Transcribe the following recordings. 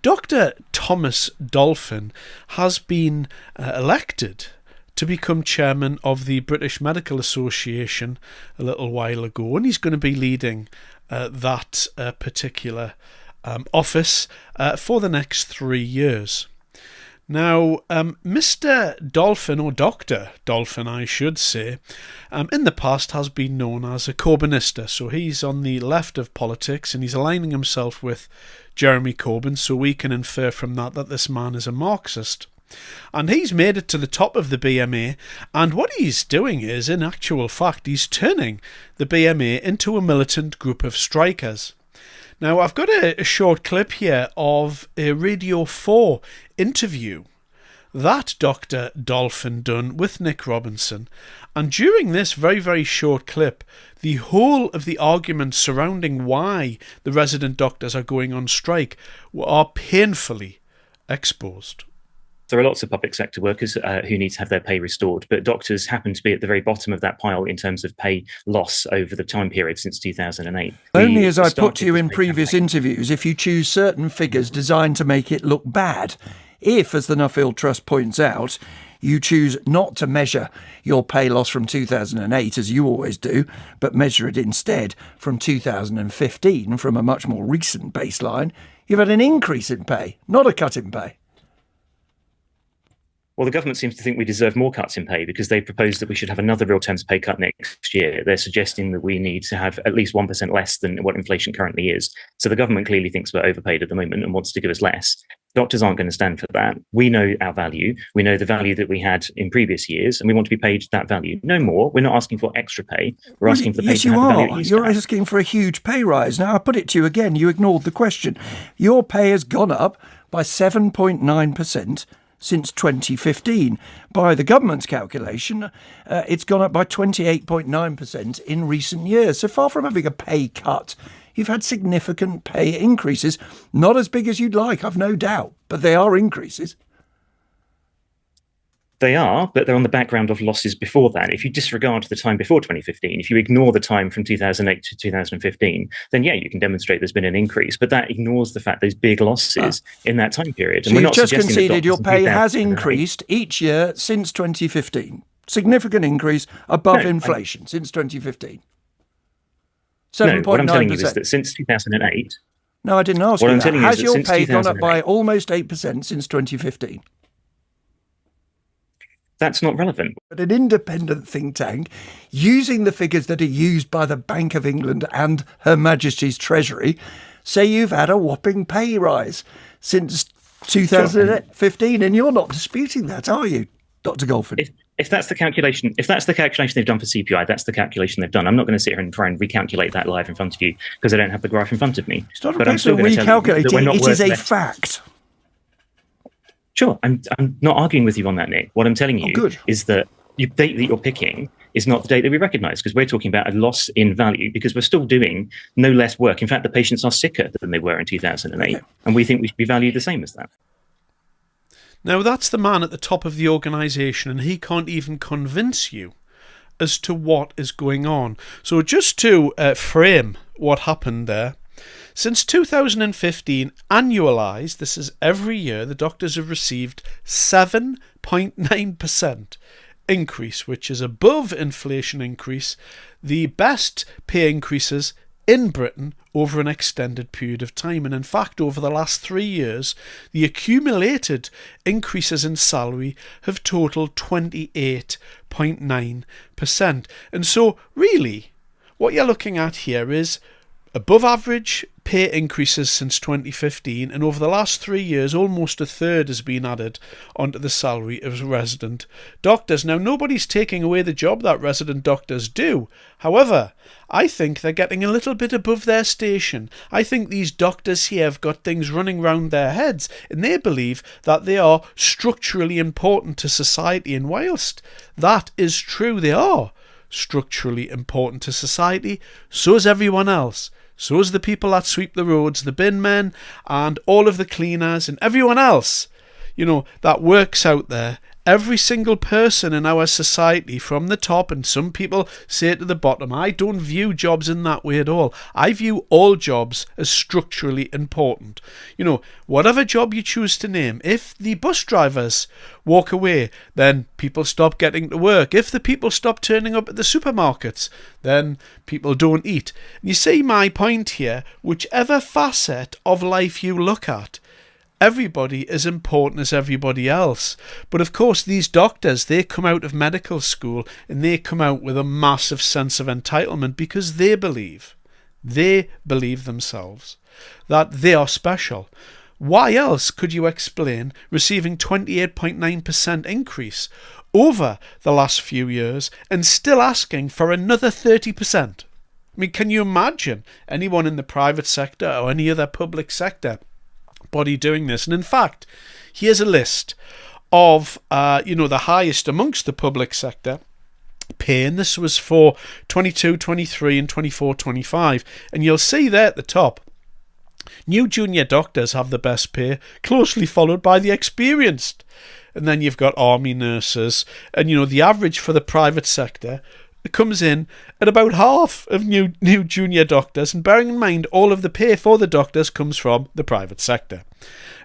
Dr. Thomas Dolphin has been elected to become chairman of the British Medical Association a little while ago, and he's going to be leading that particular office for the next 3 years. Now, Mr. Dolphin, or Dr. Dolphin I should say, in the past has been known as a Corbynista, so he's on the left of politics and he's aligning himself with Jeremy Corbyn, so we can infer from that that this man is a Marxist. And he's made it to the top of the BMA, and what he's doing is, in actual fact, he's turning the BMA into a militant group of strikers. Now, I've got a short clip here of a Radio 4 interview that Dr. Dolphin done with Nick Robinson, and during this very, very short clip, the whole of the arguments surrounding why the resident doctors are going on strike are painfully exposed. There are lots of public sector workers who need to have their pay restored, but doctors happen to be at the very bottom of that pile in terms of pay loss over the time period since 2008. Only, as I put to you in previous interviews, if you choose certain figures designed to make it look bad. If, as the Nuffield Trust points out, you choose not to measure your pay loss from 2008, as you always do, but measure it instead from 2015, from a much more recent baseline, you've had an increase in pay, not a cut in pay. Well, the government seems to think we deserve more cuts in pay because they proposed that we should have another real terms pay cut next year. They're suggesting that we need to have at least 1% less than what inflation currently is. So the government clearly thinks we're overpaid at the moment and wants to give us less. Doctors aren't going to stand for that. We know our value. We know the value that we had in previous years, and we want to be paid that value. No more. We're not asking for extra pay. We're asking for the pay yes, to have you the value are. it used You're to have. asking for a huge pay rise. Now, I put it to you again. You ignored the question. Your pay has gone up by 7.9% since 2015. By the government's calculation, it's gone up by 28.9% in recent years. So far from having a pay cut, you've had significant pay increases. Not as big as you'd like, I've no doubt, but they are increases. They are, but they're on the background of losses before that. If you disregard the time before 2015, if you ignore the time from 2008 to 2015, then yeah, you can demonstrate there's been an increase, but that ignores the fact there's big losses in that time period. So you've just conceded your pay has increased each year since 2015. Significant increase above inflation since 2015. 7.9%. No, what I'm telling you is that since 2008... No, I didn't ask you that. Has your pay gone up by almost 8% since 2015? That's not relevant. But an independent think tank, using the figures that are used by the Bank of England and Her Majesty's Treasury, say you've had a whopping pay rise since 2015, and you're not disputing that, are you, Dr. Golfin? If that's the calculation, they've done for CPI, that's the calculation they've done. I'm not going to sit here and try and recalculate that live in front of you because I don't have the graph in front of me. It's not a case of recalculating, it is a fact. Sure, I'm not arguing with you on that, Nick. What I'm telling you is that the date that you're picking is not the date that we recognise, because we're talking about a loss in value because we're still doing no less work. In fact, the patients are sicker than they were in 2008, and we think we should be valued the same as that. Now, that's the man at the top of the organisation, and he can't even convince you as to what is going on. So just to frame what happened there, since 2015, annualised, this is every year, the doctors have received 7.9% increase, which is above inflation increase, the best pay increases in Britain over an extended period of time. And in fact, over the last 3 years, the accumulated increases in salary have totaled 28.9%. And so, really, what you're looking at here is above average pay increases since 2015, and over the last 3 years, almost a third has been added onto the salary of resident doctors. Now, nobody's taking away the job that resident doctors do. However, I think they're getting a little bit above their station. I think these doctors here have got things running round their heads, and they believe that they are structurally important to society, and whilst that is true, they are structurally important to society, so is everyone else. So is the people that sweep the roads, the bin men, and all of the cleaners, and everyone else, that works out there every single person in our society, from the top, and some people say to the bottom. I don't view jobs in that way at all. I view all jobs as structurally important. Whatever job you choose to name, if the bus drivers walk away, then people stop getting to work. If the people stop turning up at the supermarkets, then people don't eat. You see my point here? Whichever facet of life you look at, everybody is important as everybody else. But of course, these doctors, they come out of medical school and they come out with a massive sense of entitlement because they believe themselves that they are special. Why else could you explain receiving 28.9% increase over the last few years and still asking for another 30%? I mean, can you imagine anyone in the private sector or any other public sector body doing this? And in fact, here's a list of the highest amongst the public sector pay, and this was for 22, 23 and 24, 25, and you'll see there at the top, new junior doctors have the best pay, closely followed by the experienced, and then you've got army nurses, and the average for the private sector comes in at about half of new junior doctors, and bearing in mind all of the pay for the doctors comes from the private sector,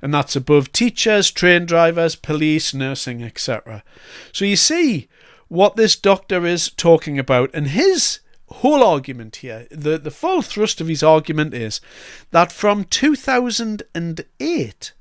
and that's above teachers, train drivers, police, nursing, etc. So you see what this doctor is talking about, and his whole argument here, the full thrust of his argument is that from 2008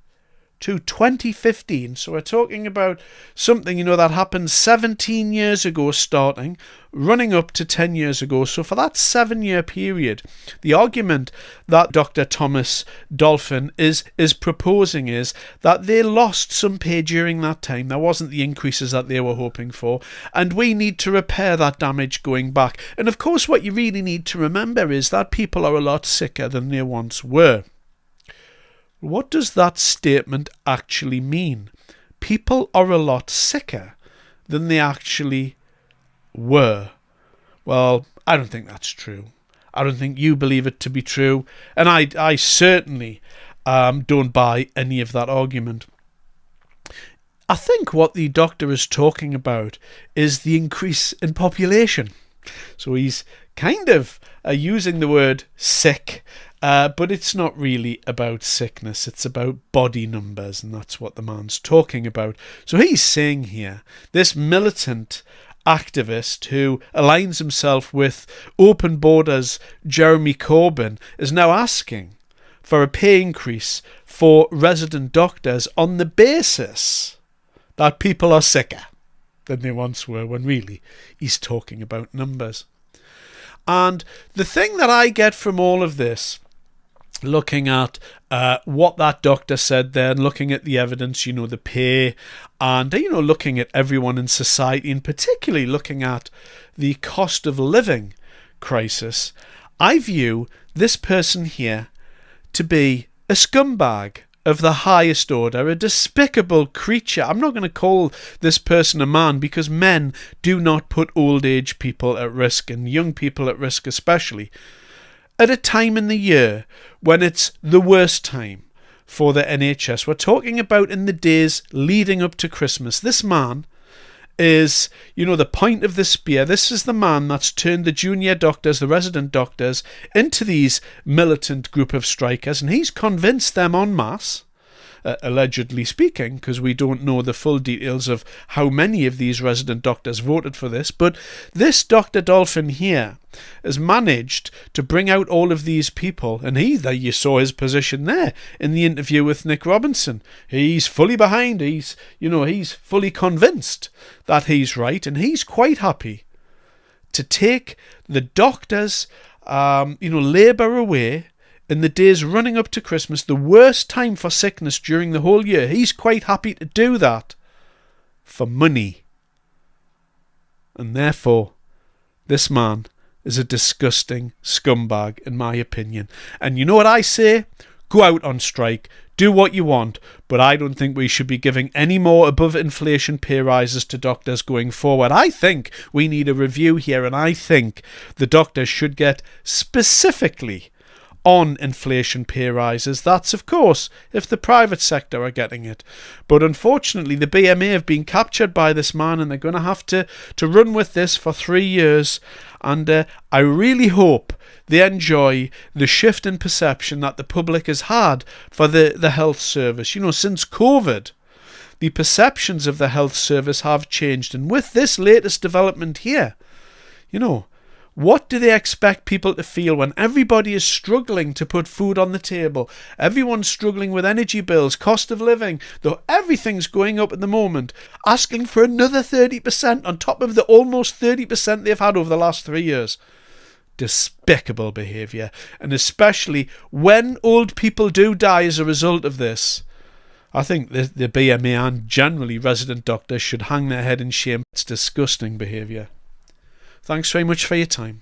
to 2015, so we're talking about something that happened 17 years ago starting, running up to 10 years ago. So for that 7-year period, the argument that Dr. Thomas Dolphin is proposing is that they lost some pay during that time. There wasn't the increases that they were hoping for, and we need to repair that damage going back. And of course, what you really need to remember is that people are a lot sicker than they once were. What does that statement actually mean? People are a lot sicker than they actually were. Well, I don't think that's true. I don't think you believe it to be true. And I certainly don't buy any of that argument. I think what the doctor is talking about is the increase in population. So he's kind of using the word sick, but it's not really about sickness, it's about body numbers, and that's what the man's talking about. So he's saying here, this militant activist who aligns himself with Open Borders Jeremy Corbyn is now asking for a pay increase for resident doctors on the basis that people are sicker than they once were, when really he's talking about numbers. And the thing that I get from all of this, looking at what that doctor said there, and looking at the evidence, the pay, and looking at everyone in society, and particularly looking at the cost of living crisis, I view this person here to be a scumbag of the highest order, a despicable creature. I'm not going to call this person a man, because men do not put old age people at risk, and young people at risk especially, at a time in the year when it's the worst time for the NHS. We're talking about in the days leading up to Christmas. This man is, the point of the spear. This is the man that's turned the junior doctors, the resident doctors, into these militant group of strikers, and he's convinced them en masse, allegedly speaking, because we don't know the full details of how many of these resident doctors voted for this, but this Dr. Dolphin here has managed to bring out all of these people, and you saw his position there in the interview with Nick Robinson. He's fully behind, he's fully convinced that he's right, and he's quite happy to take the doctors' labour away in the days running up to Christmas, the worst time for sickness during the whole year. He's quite happy to do that for money. And therefore, this man is a disgusting scumbag, in my opinion. And you know what I say? Go out on strike, do what you want, but I don't think we should be giving any more above inflation pay rises to doctors going forward. I think we need a review here, and I think the doctors should get specifically on inflation pay rises. That's, of course, if the private sector are getting it. But unfortunately, the BMA have been captured by this man, and they're going to have to run with this for 3 years. And I really hope they enjoy the shift in perception that the public has had for the health service. You know, since COVID, the perceptions of the health service have changed. And with this latest development here, you know, what do they expect people to feel when everybody is struggling to put food on the table? Everyone's struggling with energy bills, cost of living, though everything's going up at the moment, asking for another 30% on top of the almost 30% they've had over the last 3 years. Despicable behaviour. And especially when old people do die as a result of this, I think the BMA and generally resident doctors should hang their head in shame. It's disgusting behaviour. Thanks very much for your time.